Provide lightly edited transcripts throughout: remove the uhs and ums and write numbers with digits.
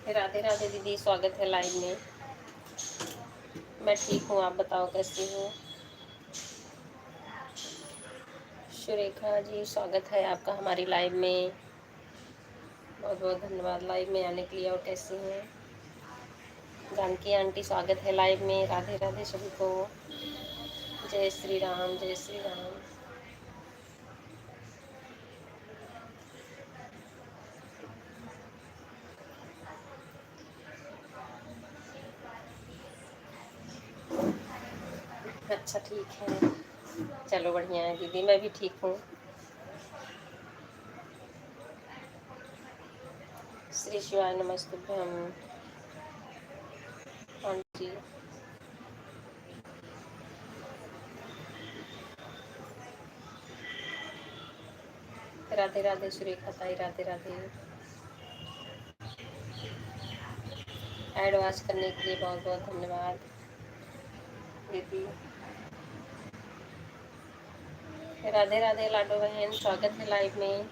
राधे राधे दीदी, स्वागत है लाइव में। मैं ठीक हूँ, आप बताओ कैसी हो। सुरेखा जी, स्वागत है आपका हमारी लाइव में। बहुत बहुत धन्यवाद लाइव में आने के लिए। और कैसी हैं जानकी आंटी, स्वागत है लाइव में। राधे राधे सभी को। जय श्री राम, जय श्री राम। अच्छा ठीक है, चलो बढ़िया है दीदी, मैं भी ठीक हूँ। श्री शिवाय नमस्तुभ्यम। हाँ जी, राधे राधे सुरेखा ताई, राधे राधे। एडवांस करने के लिए बहुत बहुत धन्यवाद दीदी। राधे राधे लाडो बहन, स्वागत है लाइव में।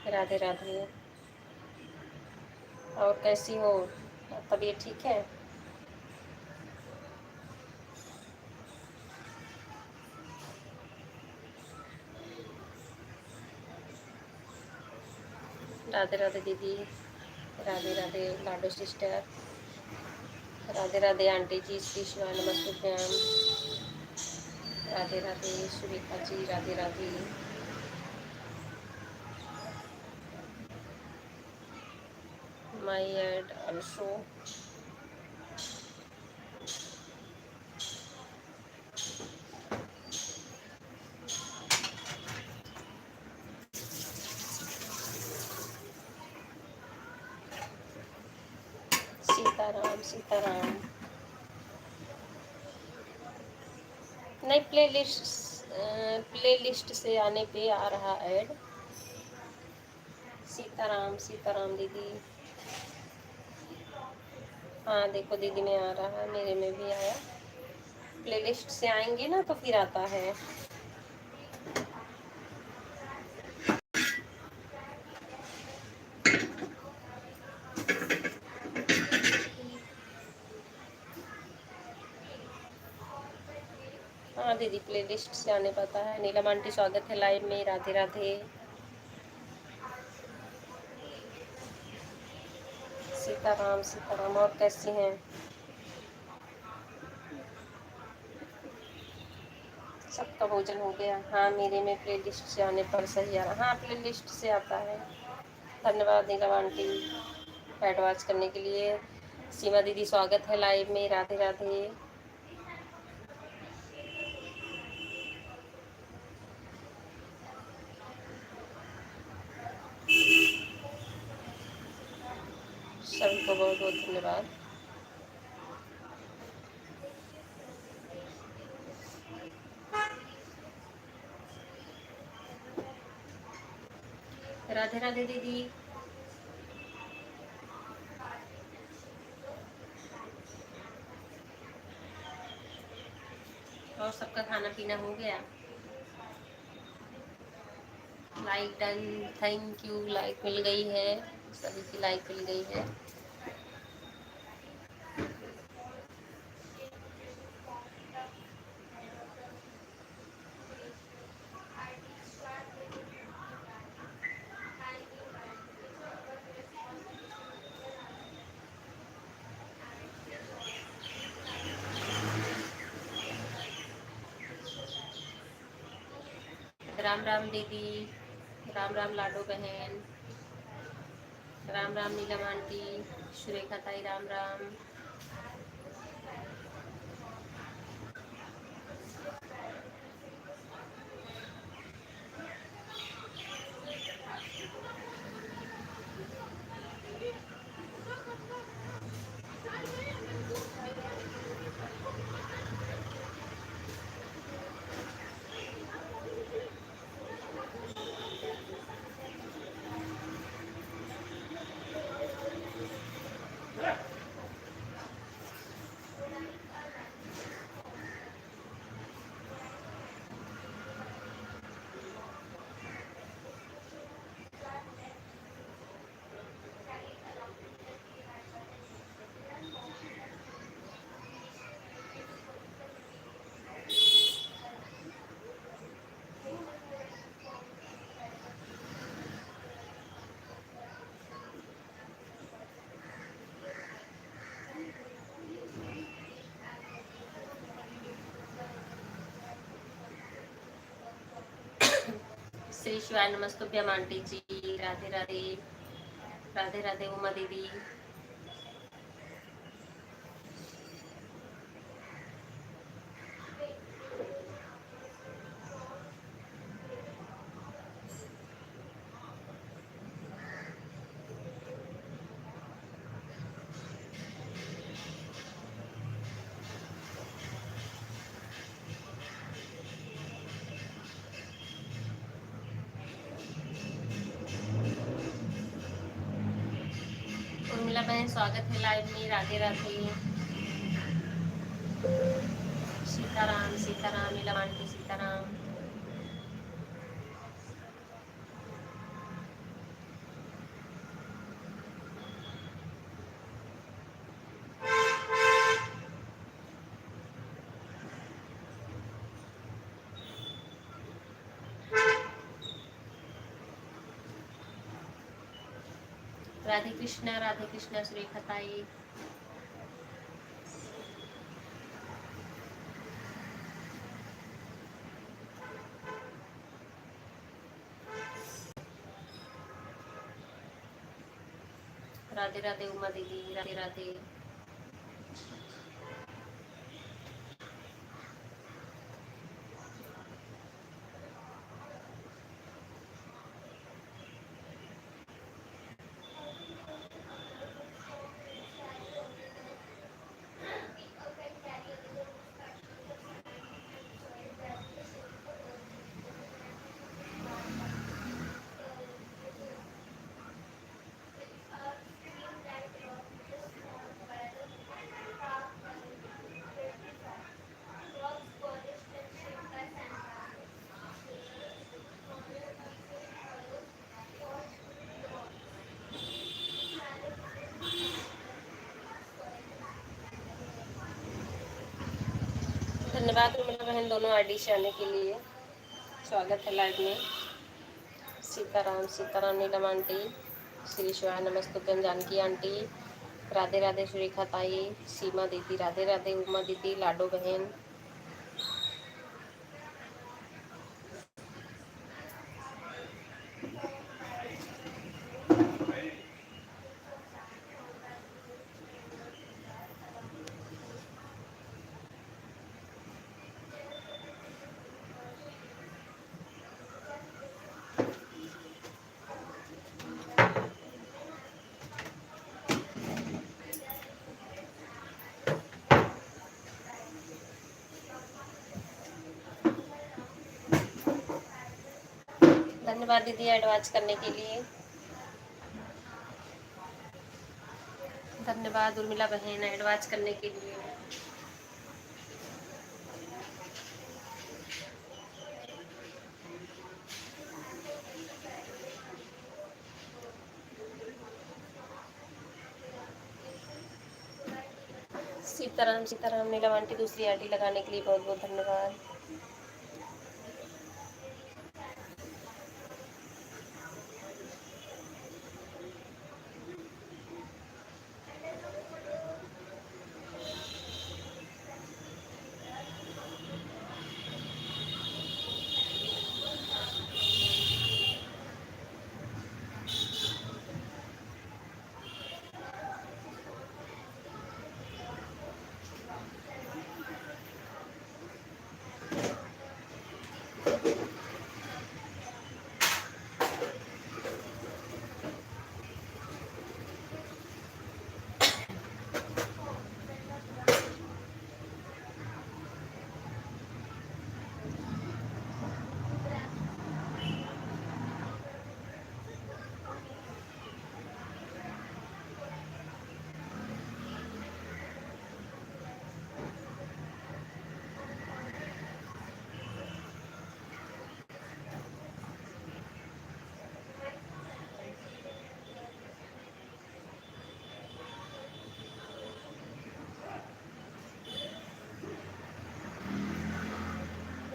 राधे राधे। और कैसी हो, तबीयत ठीक है। राधे राधे दीदी, राधे राधे लाडो सिस्टर, राधे राधे आंटी जी, श्री शिवाय नमस्तुभ्याम। राधे राधे सुरेखा जी, राधे राधे। माई एड ऑल्सो। सीताराम सीताराम। नहीं, प्ले लिस्ट से आने पे आ रहा ऐड। सीताराम सीताराम दीदी। हाँ देखो दीदी में आ रहा है, मेरे में भी आया। प्ले लिस्ट से आएंगे ना तो फिर आता है। हाँ दीदी, प्ले लिस्ट से आने पाता है। नीलम आंटी, स्वागत है लाइव में। राधे राधे। सीताराम सीताराम। और कैसी हैं। सबका भोजन हो गया। हाँ, मेरे में प्ले लिस्ट से आने पर सही आ रहा। हाँ, प्ले लिस्ट से आता है। धन्यवाद नीलम आंटी एडवांस करने के लिए। सीमा दीदी, स्वागत है लाइव में। राधे राधे। सभी को बहुत बहुत धन्यवाद। राधे राधे दीदी। और सबका खाना पीना हो गया। Like done, thank you. Like मिल गई है, सभी की लाइक मिल गई है। राम राम दीदी, राम राम लाडो बहन, राम राम नीलम आंटी, सुरेखा ताई, राम राम। श्री शिवाय नमस्तुभ्यम आंटी जी, राधे राधे। राधे राधे उमा दीदी। उर्मिला बहन स्वागत है लाइव में, राधे राधे। सीताराम सीताराम, नीलम आंटी सीताराम। राधे कृष्णा सुरेखा ताई। राधे राधे उमा दीदी, राधे राधे। धन्यवाद उर्मिला बहन दोनों आईडी से आने के लिए। स्वागत है लाइव में। सीताराम सीताराम, नीलम आंटी, श्री शिवाय नमस्तुभ्यम जानकी आंटी, राधे राधे सुरेखा ताई, सीमा दीदी, राधे राधे उमा दीदी, लाडो बहन। धन्यवाद दीदी एडवांस करने के लिए। धन्यवाद उर्मिला बहन एडवांस करने के लिए। सीताराम सीताराम, नीलम आंटी दूसरी आईडी लगाने के लिए बहुत बहुत धन्यवाद।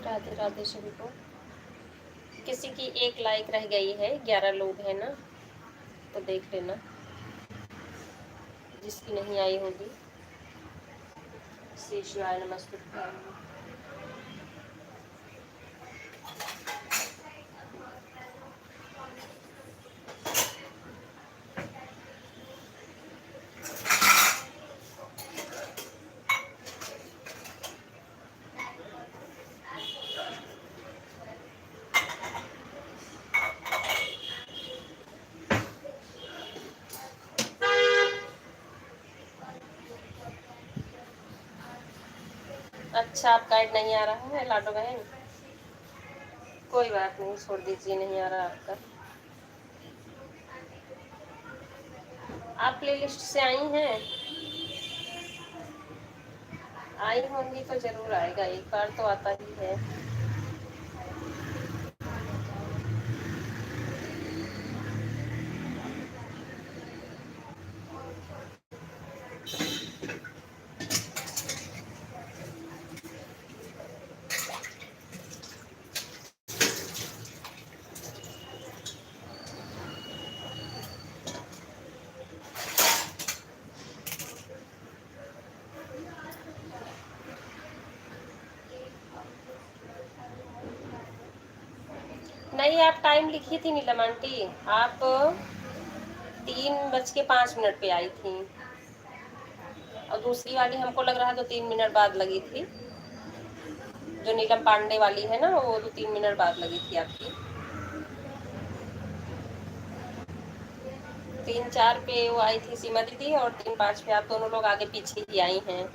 राधे राधे सभी को। किसी की एक लाइक रह गई है, 11 लोग हैं ना, तो देख लेना जिसकी नहीं आई होगी। श्री शिवाय नमस्तुभ्यम। अच्छा, आपका ऐड नहीं आ रहा है लाडो बहन? कोई बात नहीं, छोड़ दीजिए, नहीं आ रहा आपका। आप प्ले लिस्ट से आई हैं? आई होंगी तो जरूर आएगा, एक बार तो आता ही है। नहीं, आप टाइम लिखी थी नीलम आंटी, आप 3:05 पे आई थी, और दूसरी वाली हमको लग रहा है तो 3 मिनट बाद लगी थी। जो नीलम पांडे वाली है ना, वो तो 3 मिनट बाद लगी थी आपकी। 3:04 पे वो आई थी सीमा दीदी, और 3:05 पे आप दोनों लोग आगे पीछे ही आई हैं।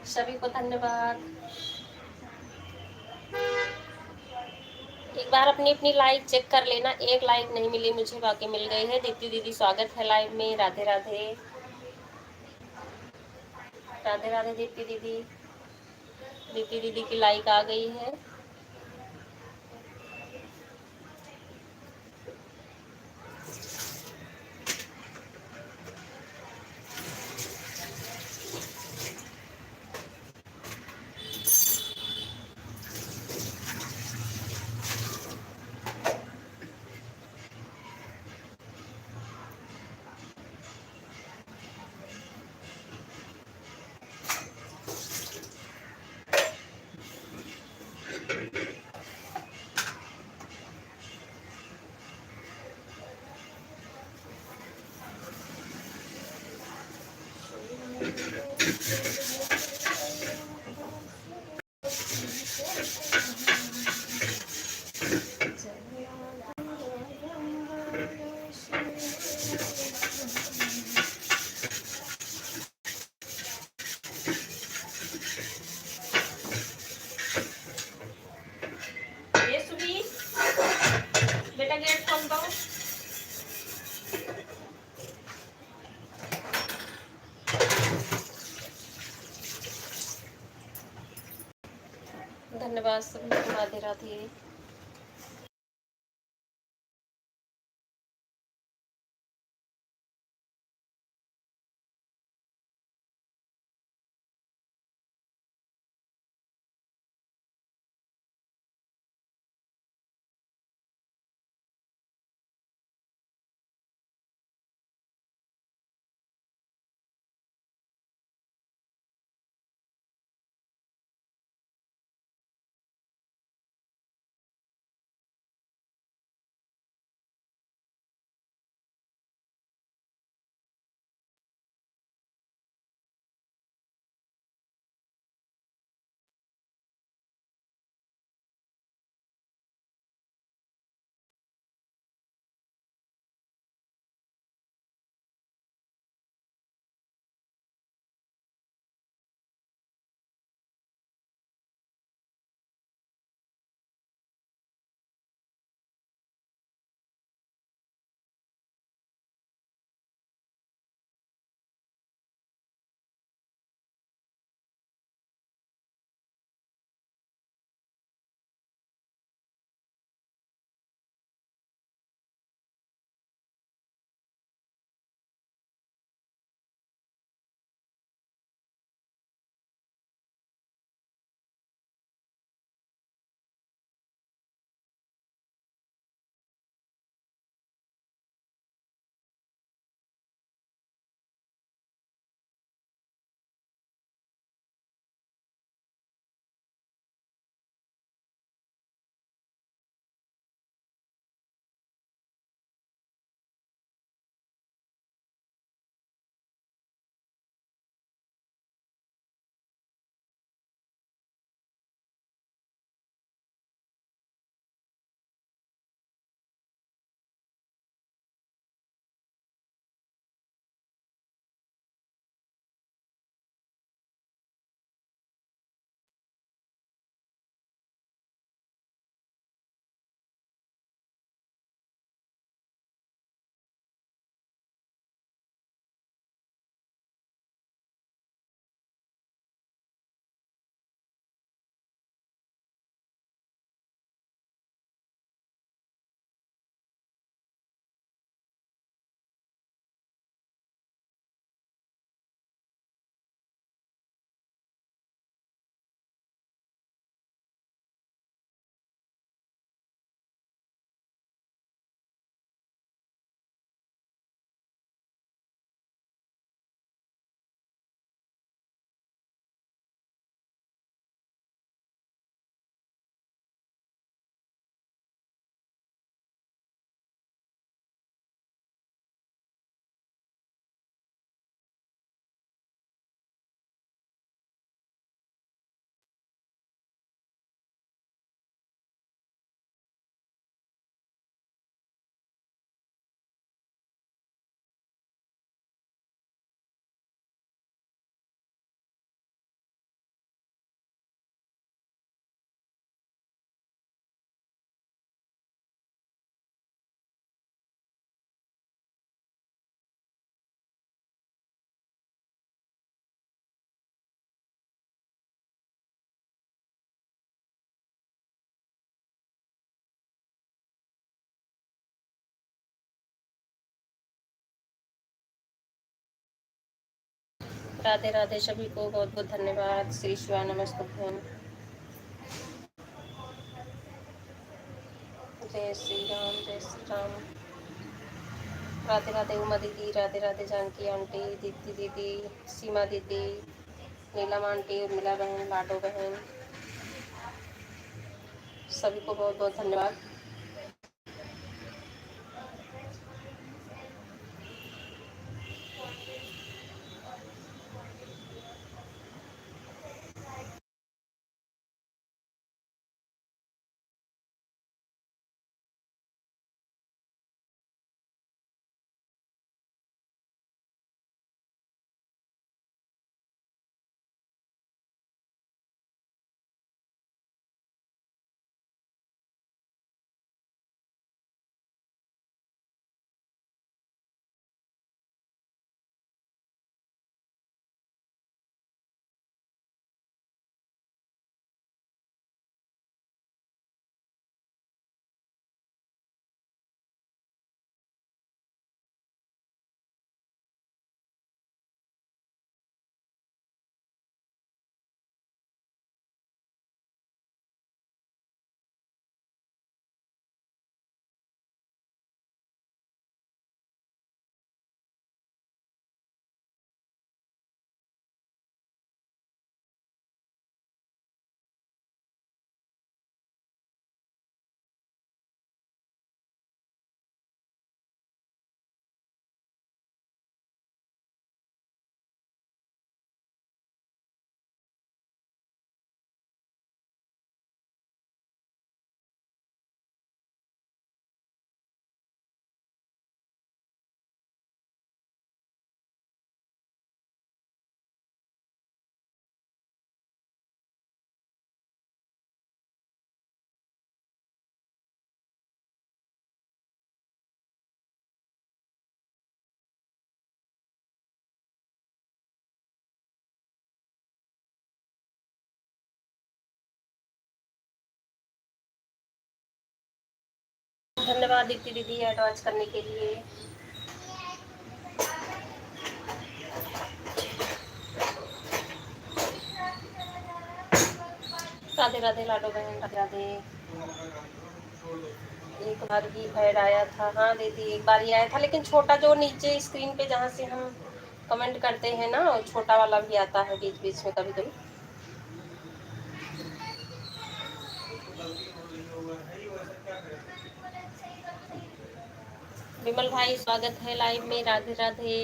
सभी को धन्यवाद। एक बार अपनी अपनी लाइक चेक कर लेना, एक लाइक नहीं मिली मुझे, बाकी मिल गई है। दीप्ति दीदी स्वागत है लाइव में, राधे राधे। राधे राधे दीप्ति दीदी। दीप्ति दीदी की लाइक आ गई है। ये सुबी, बेटा गेट खोल दो। धन्यवाद सभी को, राधे राधे। राधे राधे सभी को बहुत बहुत धन्यवाद। श्री शिवाय नमस्तुभ्यम। जय श्री राम, जय श्री राम। राधे राधे उमा दीदी, राधे राधे जानकी आंटी, दीप्ति दीदी, सीमा दीदी, नीलम आंटी, उर्मिला बहन, लाडो बहन, सभी को बहुत बहुत धन्यवाद। धन्यवाद दीप्ति दीदी एडवांस करने के लिए। राधे राधे लाडो बहन, राधे राधे। एक बार ही ऐड आया था, हाँ दीदी एक बार ही आया था, लेकिन छोटा जो नीचे स्क्रीन पे जहाँ से हम कमेंट करते हैं ना, छोटा वाला भी आता है बीच बीच में कभी कभी। विमल भाई स्वागत है लाइव में, राधे राधे।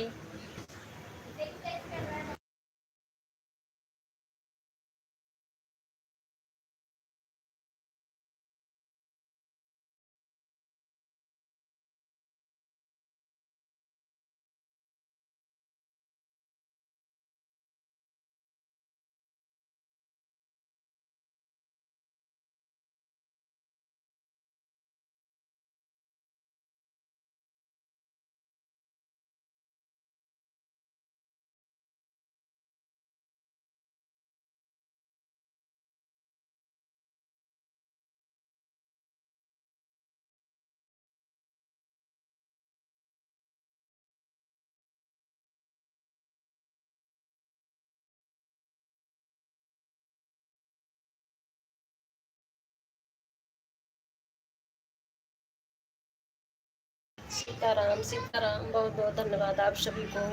सीताराम सीताराम, बहुत बहुत धन्यवाद आप सभी को।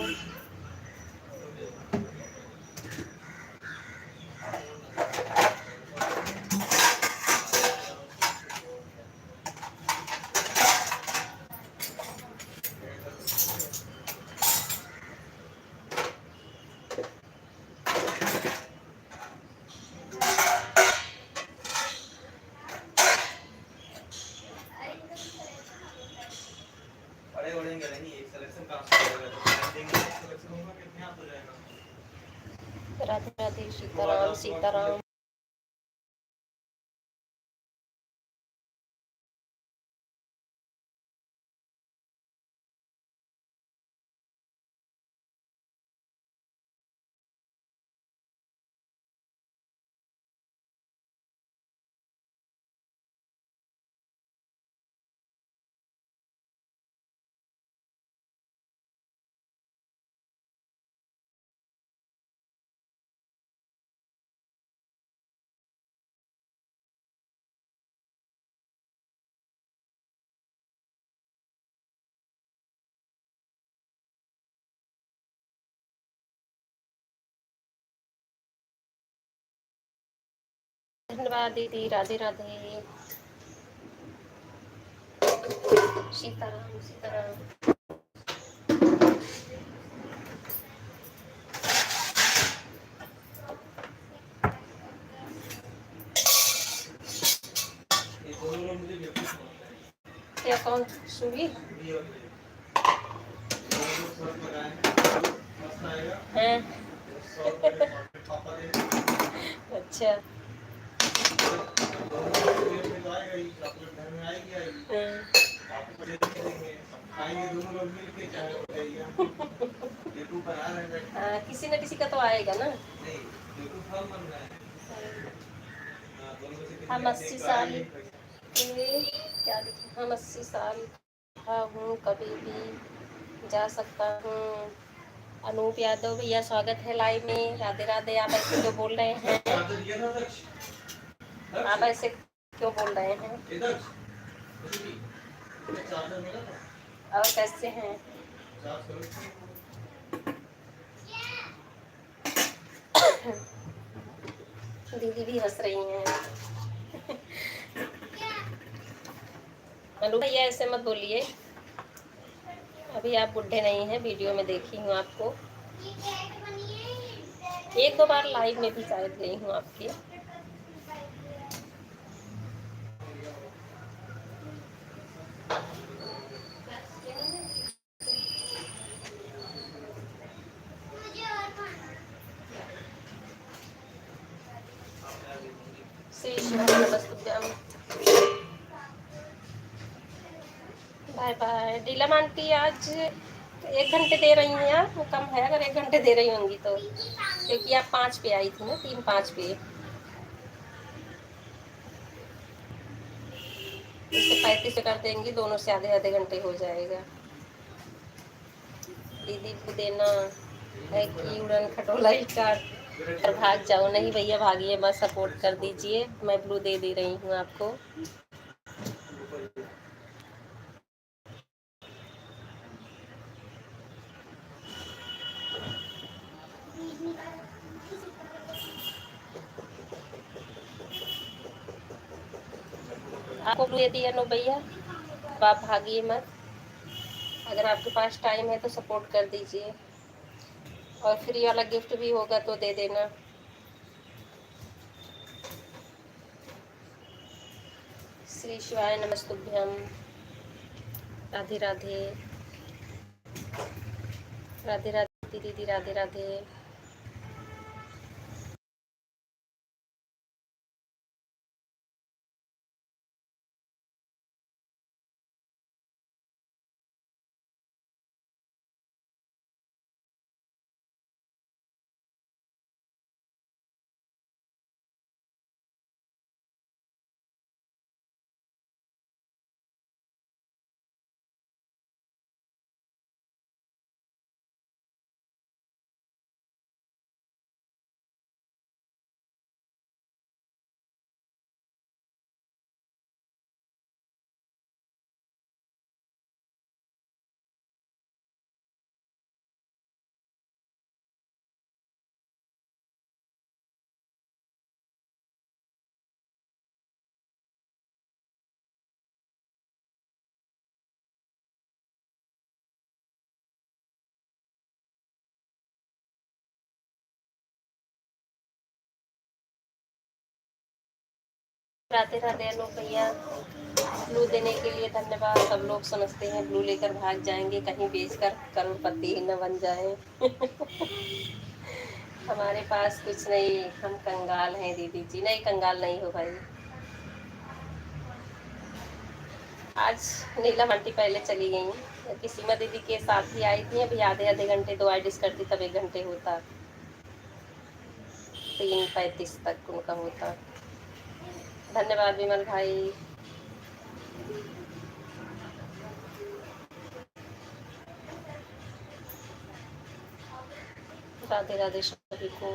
राधे राधे, सीताराम सीताराम। धन्यवाद दीदी। राधे राधे। सीताराम सीताराम। क्या कौन सुबी हैं? अच्छा। किसी न किसी का तो आएगा ना। हम 80 साल के क्या लिखे, हम 80 साल का हूँ, कभी भी जा सकता हूँ। अनूप यादव भैया स्वागत है लाइव में। राधे राधे। आप ऐसे क्यों बोल रहे हैं? आप ऐसे क्यों बोल रहे हैं? और कैसे हैं? दीदी भी हंस रही हैं। अनु भैया ऐसे मत बोलिए, अभी आप बुढ़े नहीं हैं। वीडियो में देखी हूँ आपको, एक दो बार लाइव में भी शायद गई हूँ आपके। श्री शिवाय नमस्तुभ्यम। Bye bye. नीलम आंटी आज 1 घंटे दे रही हैं आप? वो कम है अगर 1 घंटे दे रही होंगी तो, क्योंकि आप 5 पे आई थी ना, 3-5 पे। इससे 35 पे कर देंगी, दोनों से आधे आधे घंटे हो जाएगा। दीदी को देना है कि उड़न खटोला स्टार्ट और भाग जाओ। नहीं भैया भागिए मत, सपोर्ट कर दीजिए। मैं ब्लू दे रही हूँ आपको। आपको ब्लू दे दिया नो भैया, तो आप भागिए मत। अगर आपके पास टाइम है तो सपोर्ट कर दीजिए, और फ्री वाला गिफ्ट भी होगा तो दे देना। श्री शिवाय नमस्तुभ्यम। राधे राधे। राधे राधे दीदी। राधे राधे। राधे राधे अनु भैया। ब्लू देने के लिए धन्यवाद। सब लोग समझते हैं ब्लू लेकर भाग जाएंगे, कहीं बेचकर करोड़पति ही न बन जाए। हमारे पास कुछ नहीं, हम कंगाल हैं दीदी जी। नहीं, कंगाल नहीं हो भाई। आज नीलम आंटी पहले चली गई, कि सीमा दीदी के साथ ही आई थी। अभी आधे आधे घंटे 2 आईडीज करती तब 1 घंटे होता, 3:35 तक उनका होता। धन्यवाद विमल भाई। राधे राधे सभी को।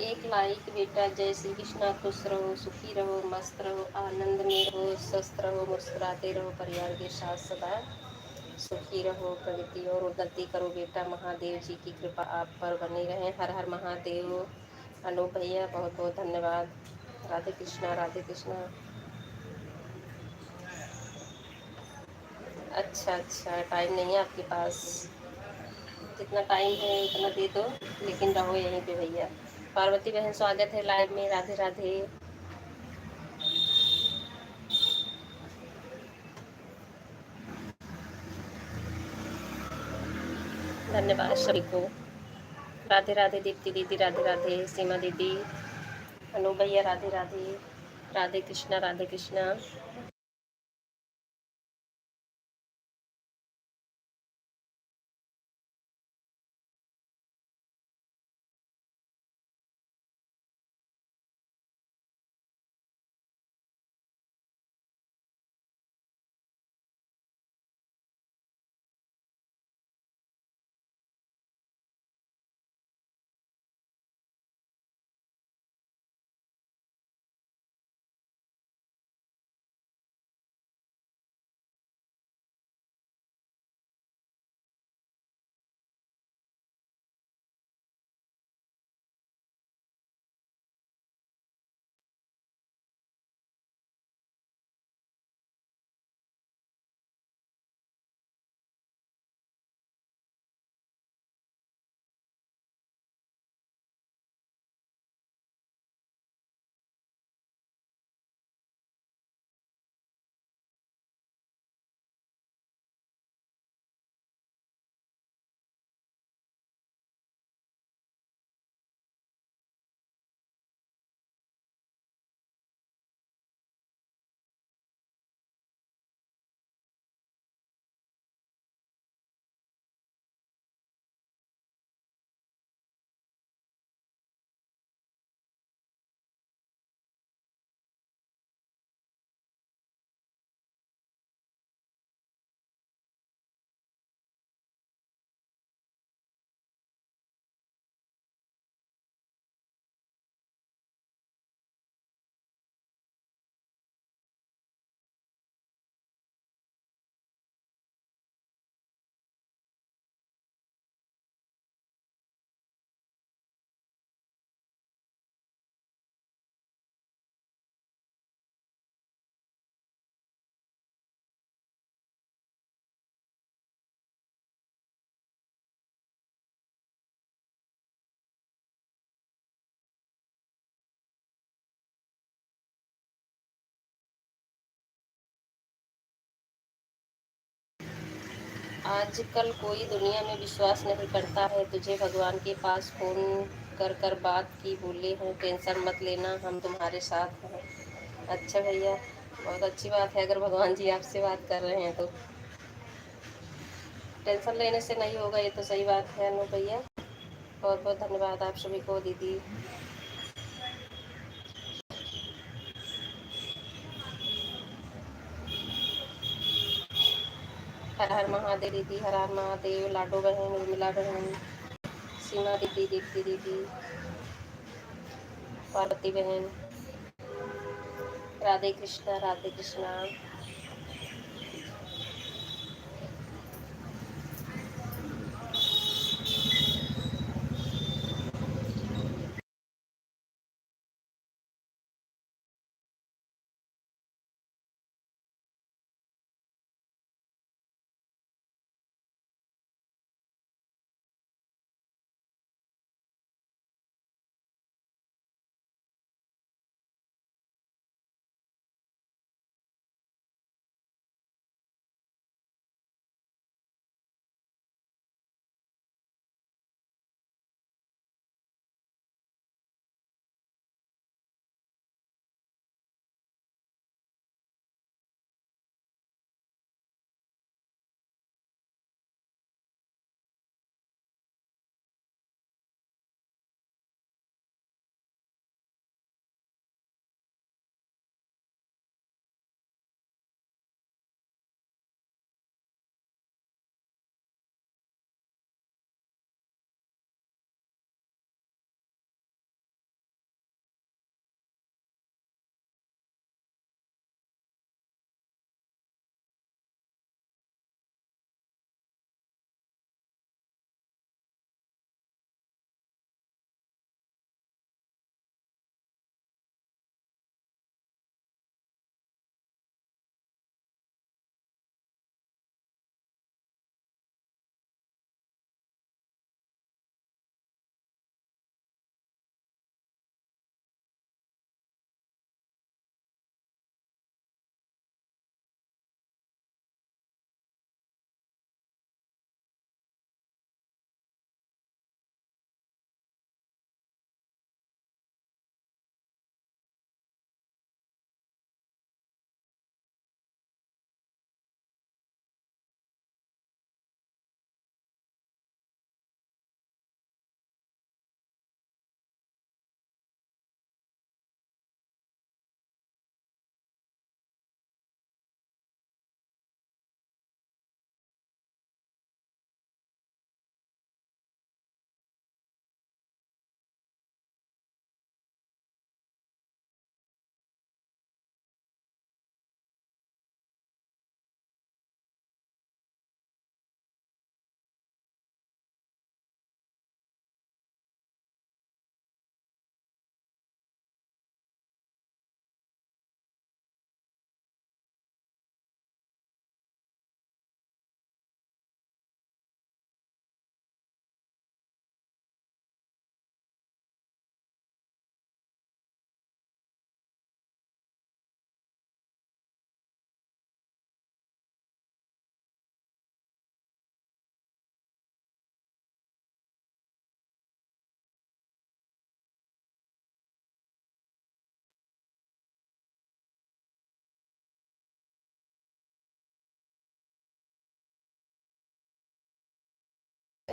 एक लाइक बेटा। जय श्री कृष्णा। खुश रहो, सुखी रहो, मस्त रहो, आनंद में रहो, स्वस्थ रहो, मुस्कुराते रहो, परिवार के साथ सदा सुखी रहो, प्रगति और उन्नति करो बेटा। महादेव जी की कृपा आप पर बनी रहे। हर हर महादेव। अनूप भैया बहुत बहुत धन्यवाद। राधे कृष्णा, राधे कृष्णा। अच्छा अच्छा, टाइम नहीं है आपके पास? जितना टाइम है उतना दे दो, लेकिन रहो यहीं पे भैया। पार्वती बहन स्वागत है लाइव में। राधे राधे। धन्यवाद सभी को। राधे राधे दीप्ति दीदी, राधे राधे सीमा दीदी, अनु भैया, राधे राधे। राधे कृष्णा, राधे कृष्णा। आजकल कोई दुनिया में विश्वास नहीं करता है। तुझे भगवान के पास फोन कर कर बात की, बोले हैं टेंशन मत लेना, हम तुम्हारे साथ हैं। अच्छा भैया, बहुत अच्छी बात है। अगर भगवान जी आपसे बात कर रहे हैं तो टेंशन लेने से नहीं होगा, ये तो सही बात है। अनु भैया बहुत बहुत धन्यवाद आप सभी को। दीदी हर हर महादेव। दीदी हर हर महादेव। लाडो बहन, उर्मिला बहन, सीमा दीदी, दीप्ति दीदी, पार्वती बहन, राधे कृष्णा, राधे कृष्णा।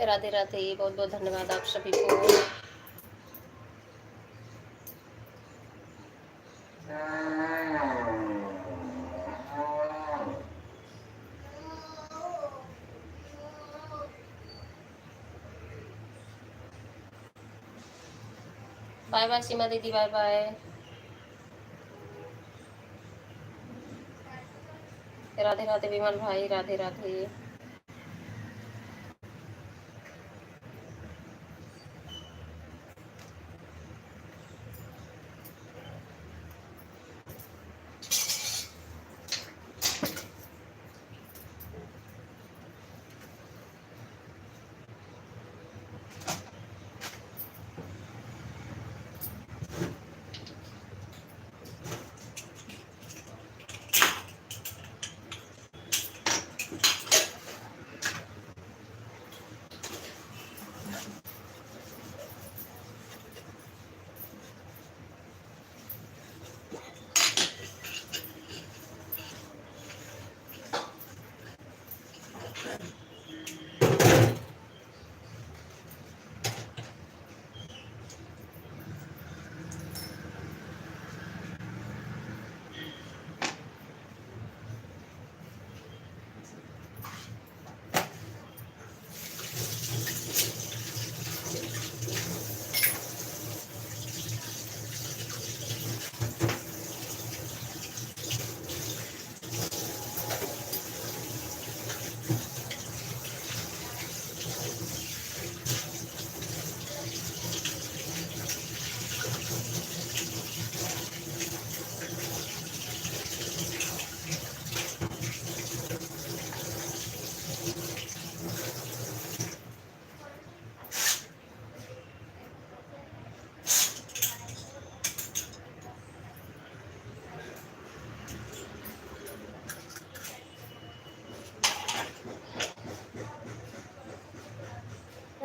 राधे राधे, बहुत बहुत धन्यवाद आप सभी को। बाय बाय सीमा दीदी, बाय बाय। राधे राधे विमल भाई, राधे राधे।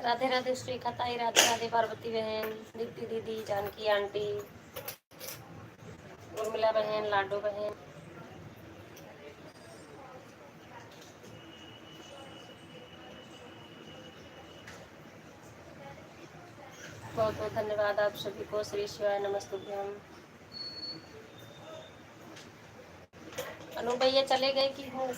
राधे राधे श्रीखा ताई, राधे राधे पार्वती बहन, दीप्ति दीदी, जानकी आंटी, उर्मिला बहन, लाडो बहन। बहुत बहुत धन्यवाद आप सभी को। श्री शिवाय नमस्तुभ्यम। अनु भैया चले गए कि हो?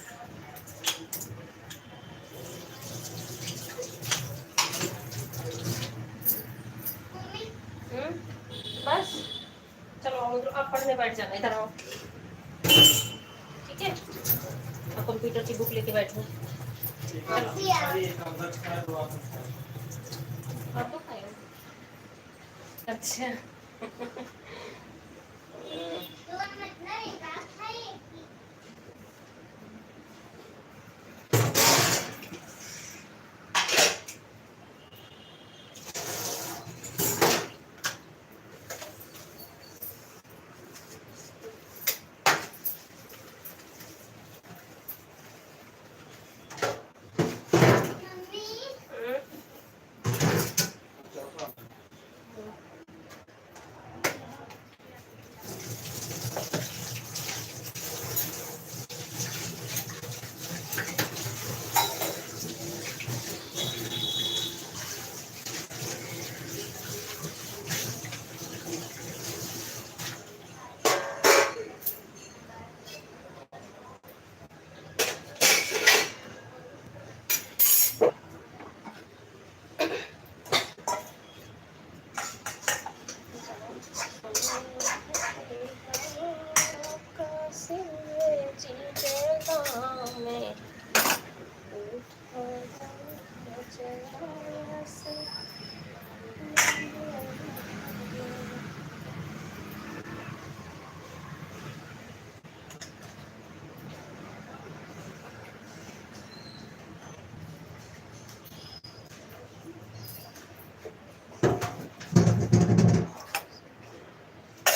बस चलो उधर आप पढ़ने बैठ जाना, इधर आओ, ठीक है? आप कंप्यूटर की बुक लेके बैठो। आप तो खाए हो? अच्छा।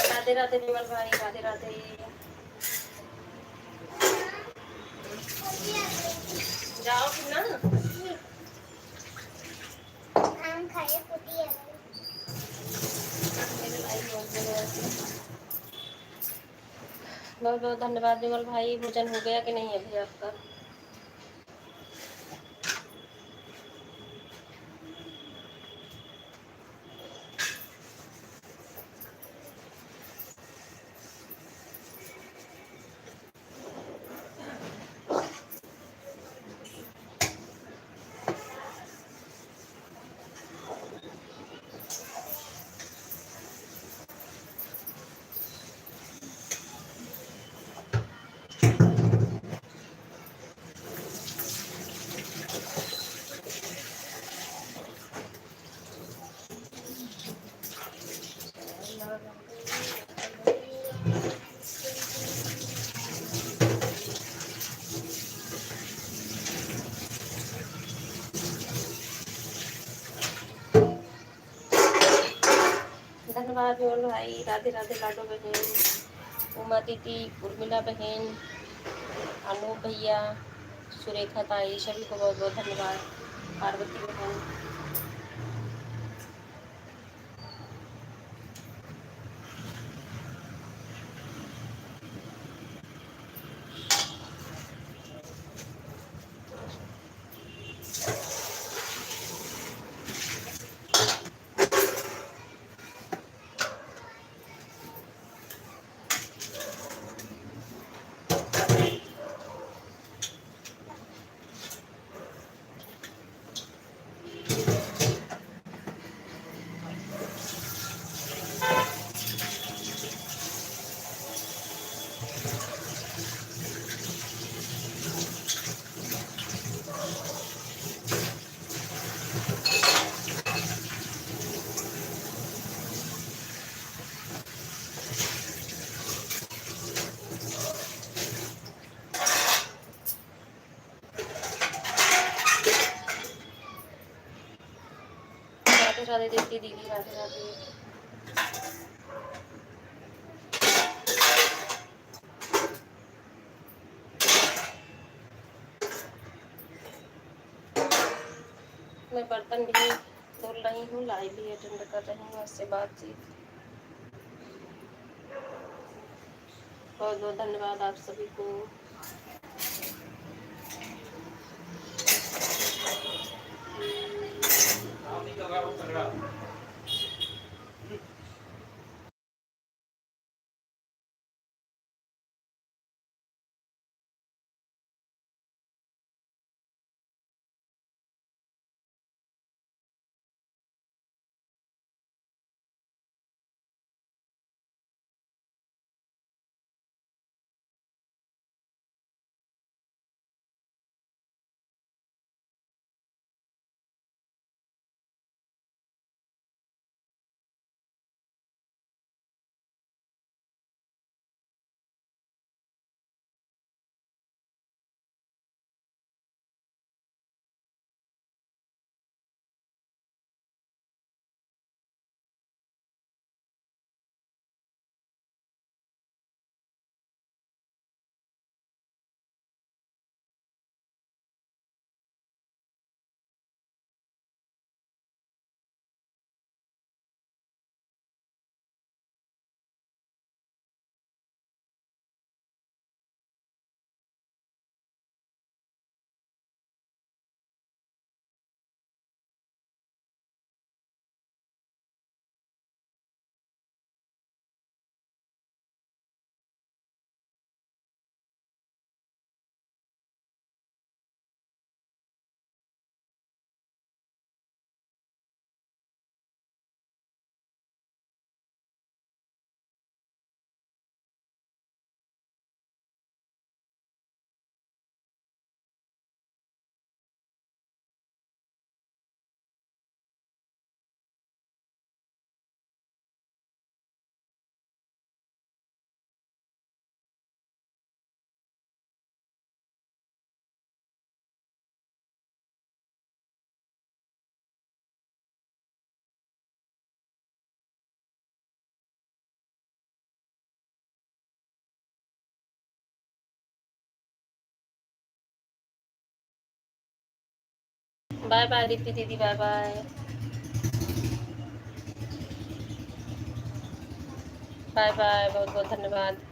राधे राधे विमल भाई, राधे राधे। जाओ फिर ना। बहुत बहुत धन्यवाद विमल भाई। भोजन हो गया कि नहीं अभी आपका? धन्यवाद मोहन भाई, राधे राधे लाडो बहन, उमा दीदी, उर्मिला बहन, अनूप भैया, सुरेखा ताई, सभी को बहुत बहुत धन्यवाद। पार्वती बहन, राधे राधे दीदी, दीदी राधे राधे। मैं बर्तन भी धुल रही हूँ, लाइव भी अटेंड कर रही हूँ, आपसे बातचीत। बहुत बहुत धन्यवाद आप सभी को। बाय बाय दीप्ति दीदी, बाय बाय। बाय बाय, बहुत बहुत धन्यवाद।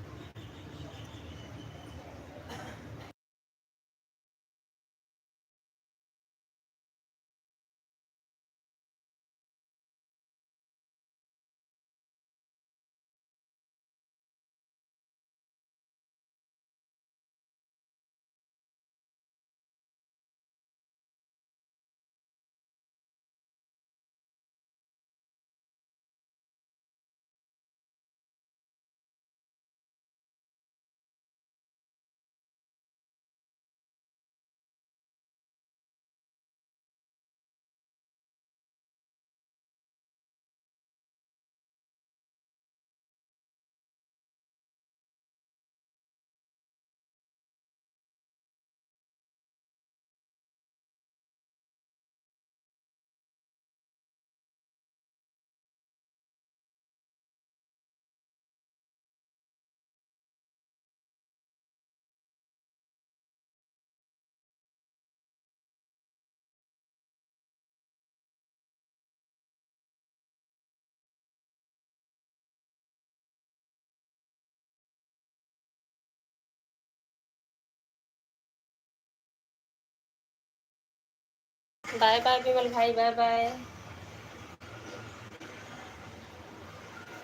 बाय बाय विमल भाई, बाय बाय।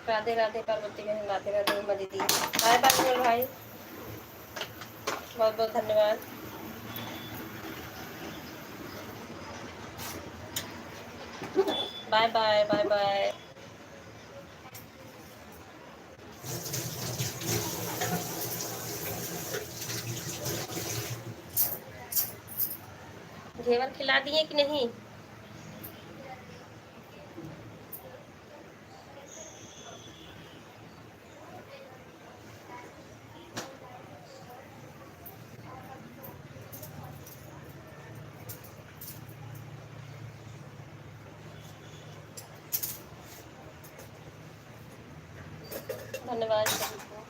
राधे राधे पार्वती बहन, राधे राधे उमा दीदी, बाय बाय विमल भाई, बहुत बहुत धन्यवाद। Bye bye bye bye. Ghevar खिला दिए कि नहीं? धन्यवाद सभी को।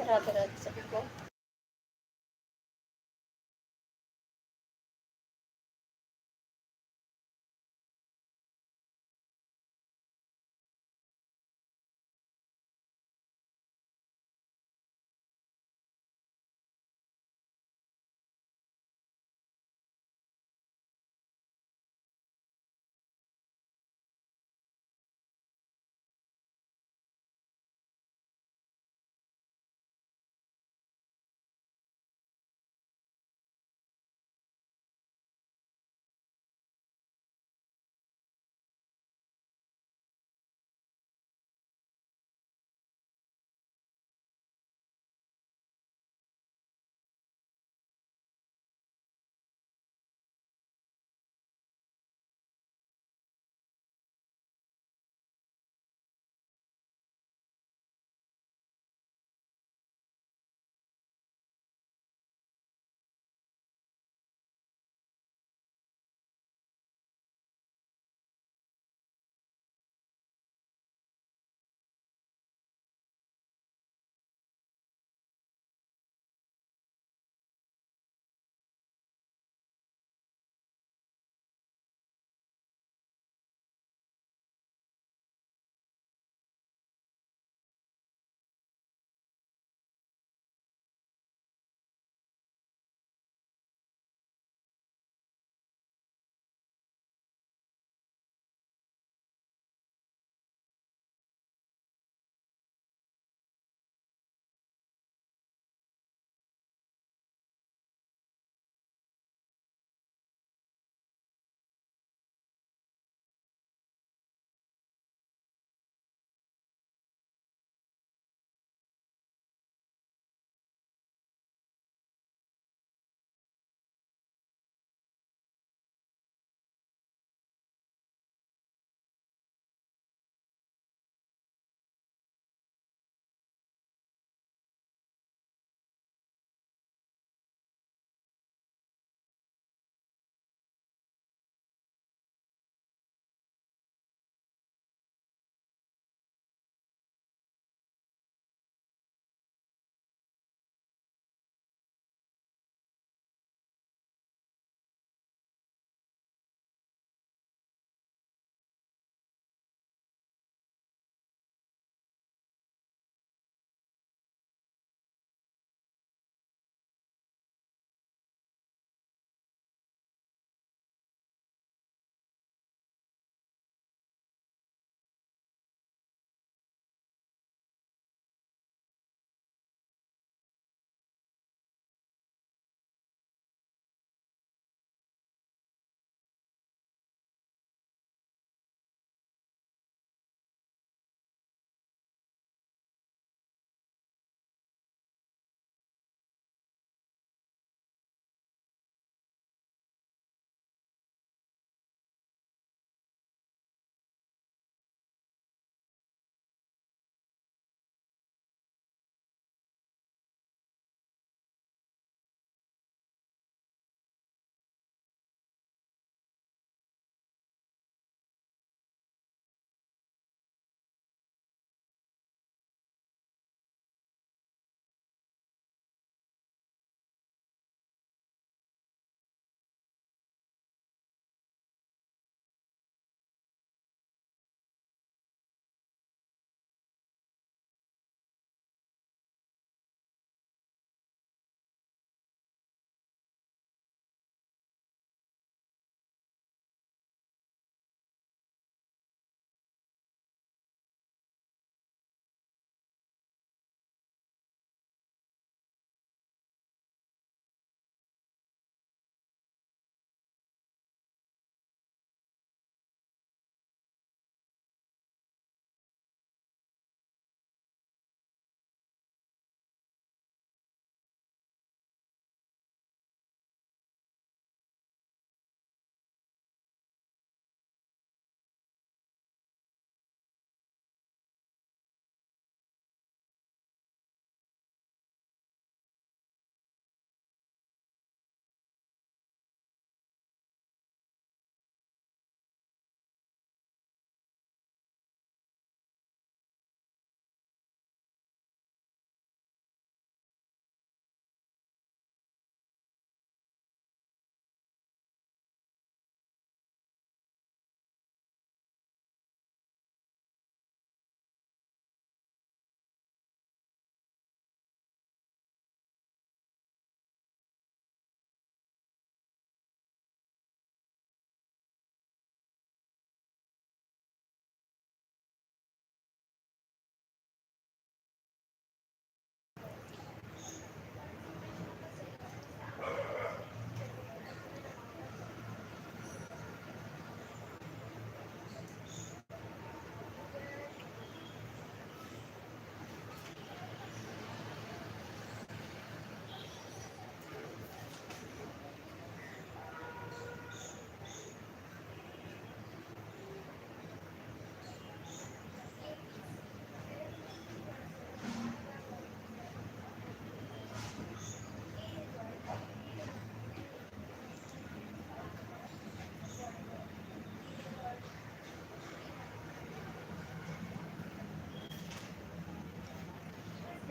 राधे राधे सभी को।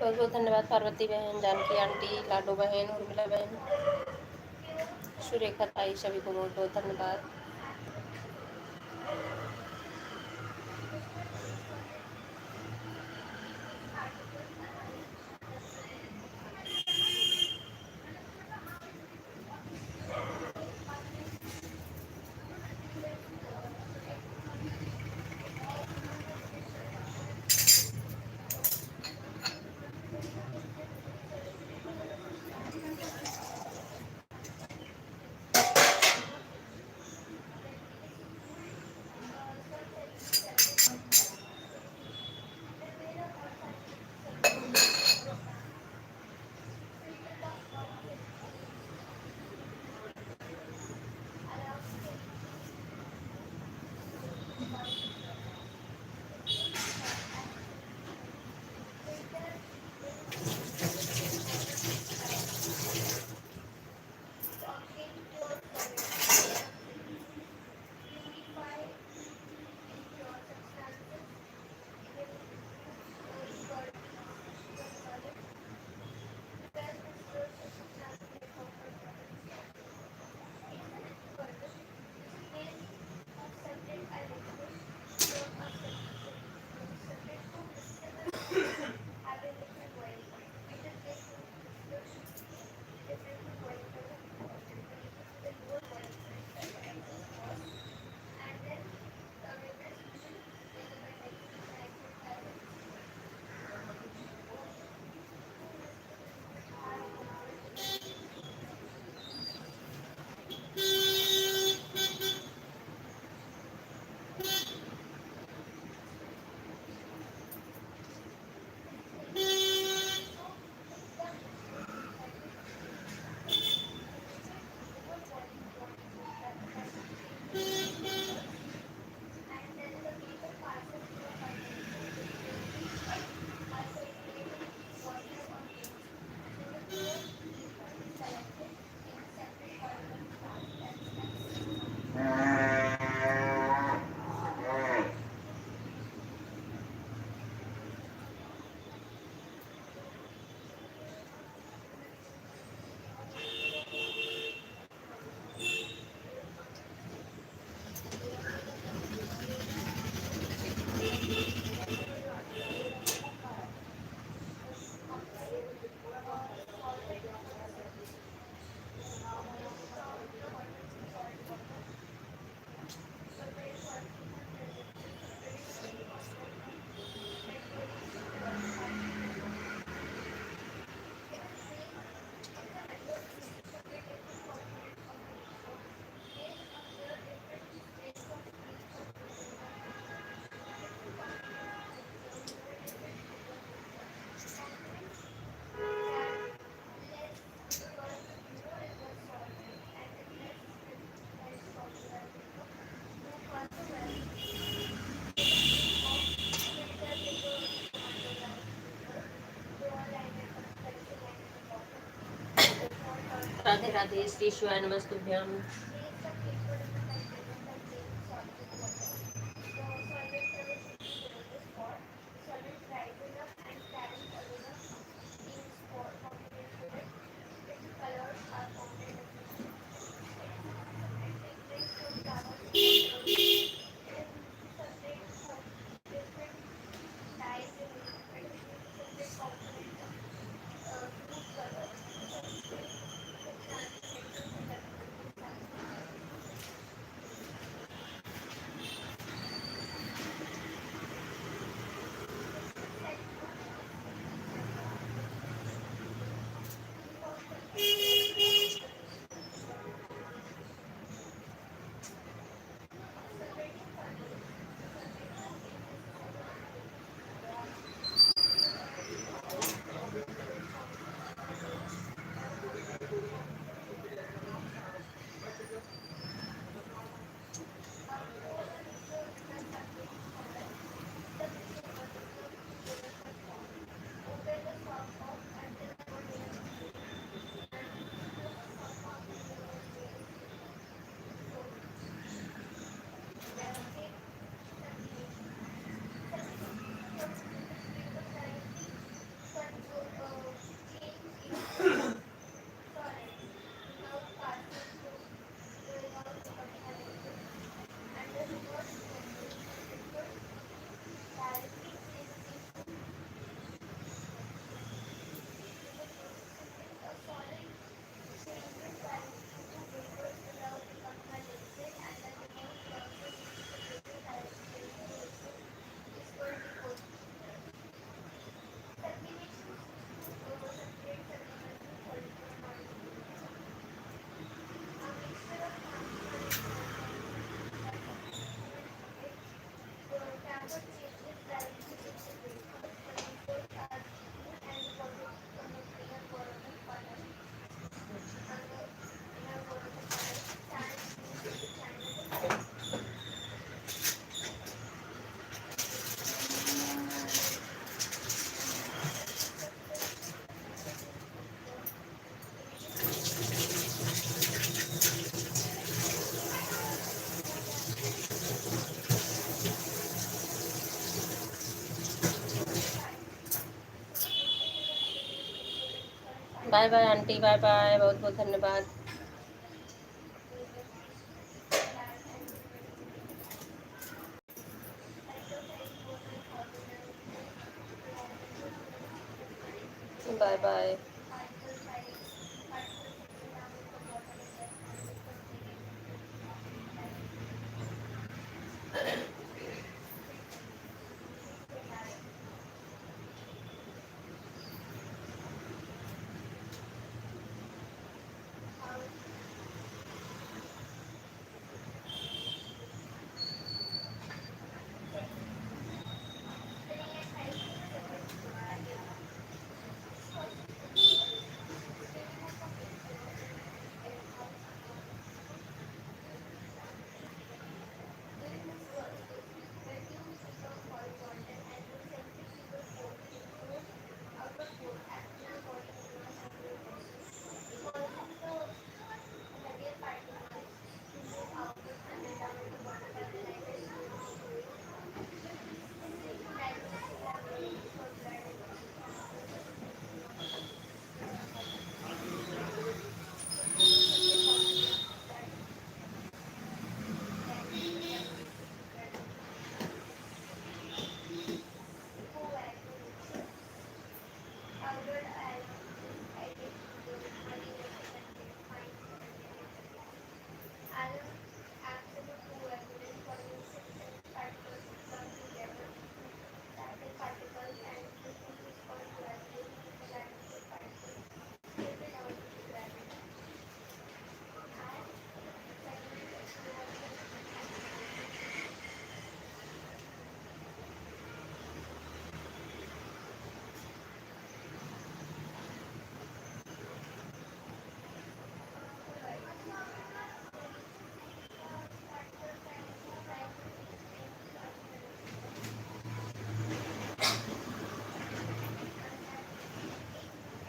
बहुत बहुत धन्यवाद पार्वती बहन, जानकी आंटी, लाडो बहन, उर्मिला बहन, सुरेखा ताई, सभी को बहुत बहुत धन्यवाद। राधे राधे, श्री शिवाय नमस्तुभ्यम। Bye bye aunty, bye bye, बहुत बहुत धन्यवाद। Bye bye.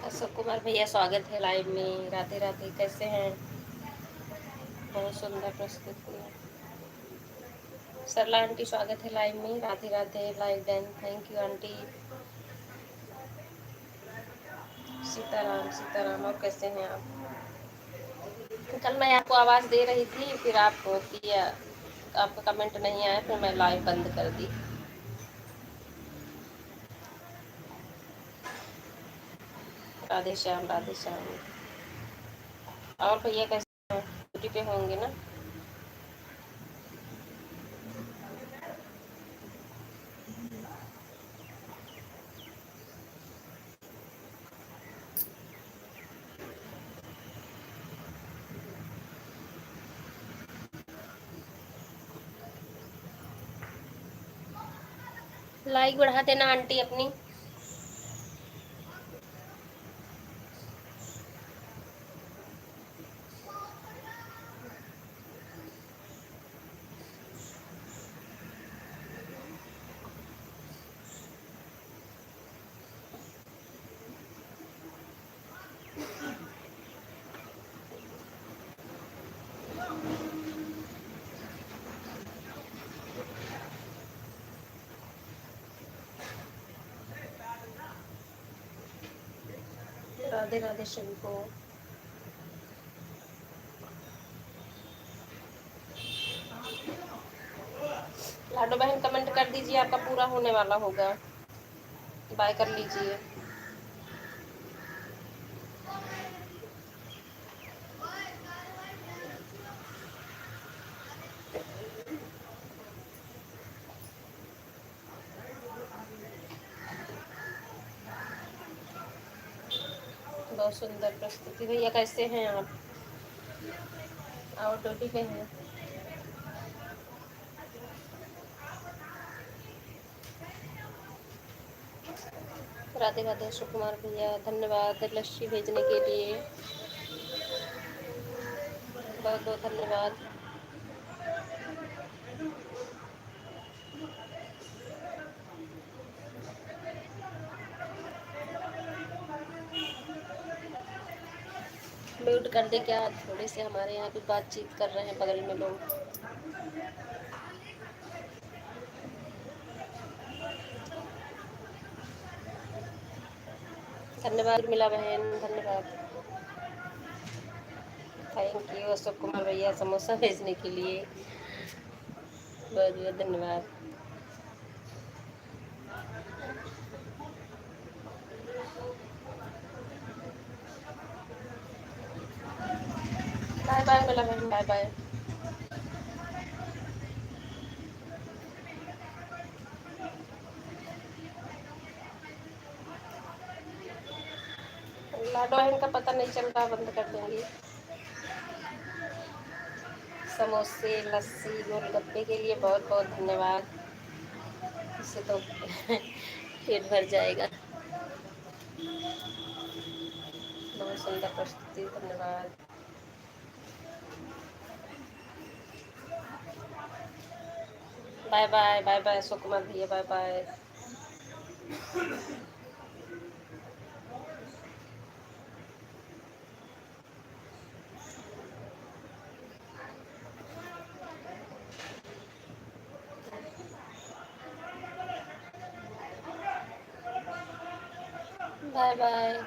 अशोक कुमार भैया स्वागत है लाइव में। राधे राधे, कैसे हैं? बहुत सुंदर प्रस्तुति है। सरला आंटी स्वागत है लाइव में। Radhe Radhe, live done, thank you aunty. Sitaram Sitaram, और कैसे हैं आप? कल मैं आपको आवाज़ दे रही थी, फिर आपको किया, आपका कमेंट नहीं आया, फिर मैं लाइव बंद कर दी। राधे श्याम, राधे श्याम। और भैया कैसे हैं? ड्यूटी पे होंगे ना? लाइक बढ़ा देना आंटी अपनी। राधे राधे सभी को। लाडो बहन कमेंट कर दीजिए, आपका पूरा होने वाला होगा। बाय कर लीजिए। बहुत सुंदर प्रस्तुति। भैया कैसे हैं आप? और ड्यूटी पे हैं? राधे राधे अशोक कुमार भैया, धन्यवाद लस्सी भेजने के लिए, बहुत बहुत धन्यवाद। म्यूट कर दे क्या? थोड़े से हमारे यहाँ भी बातचीत कर रहे हैं बगल में लोग। धन्यवाद मिला बहन, धन्यवाद। थैंक यू अशोक कुमार भैया समोसा भेजने के लिए, बहुत बहुत धन्यवाद। बाय बाय मिला बहन, बाय बाय। लाडो बहन का पता नहीं चल रहा, बंद कर देंगे। समोसे, लस्सी, गोलगप्पे के लिए बहुत बहुत धन्यवाद। इससे तो पेट भर जाएगा। बहुत सुंदर प्रस्तुति, धन्यवाद। Bye bye, bye bye Ashok Kumar भैया, bye bye. Bye bye.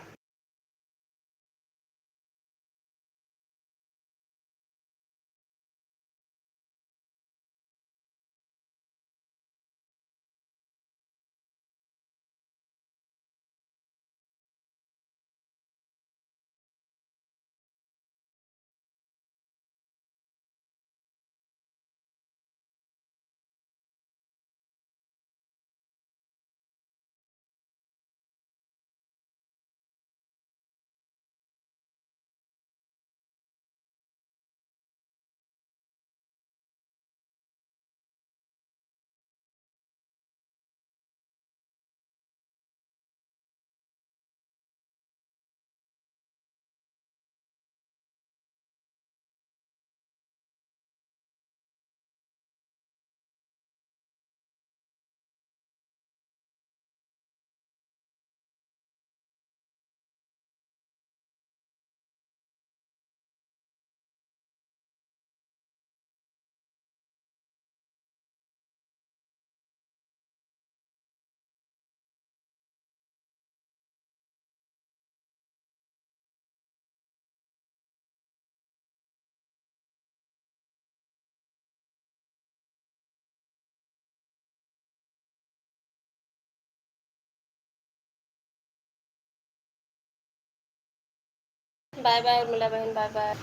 Bye bye Urmila बहन, बाय बाय।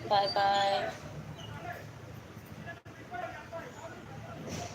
Bye bye.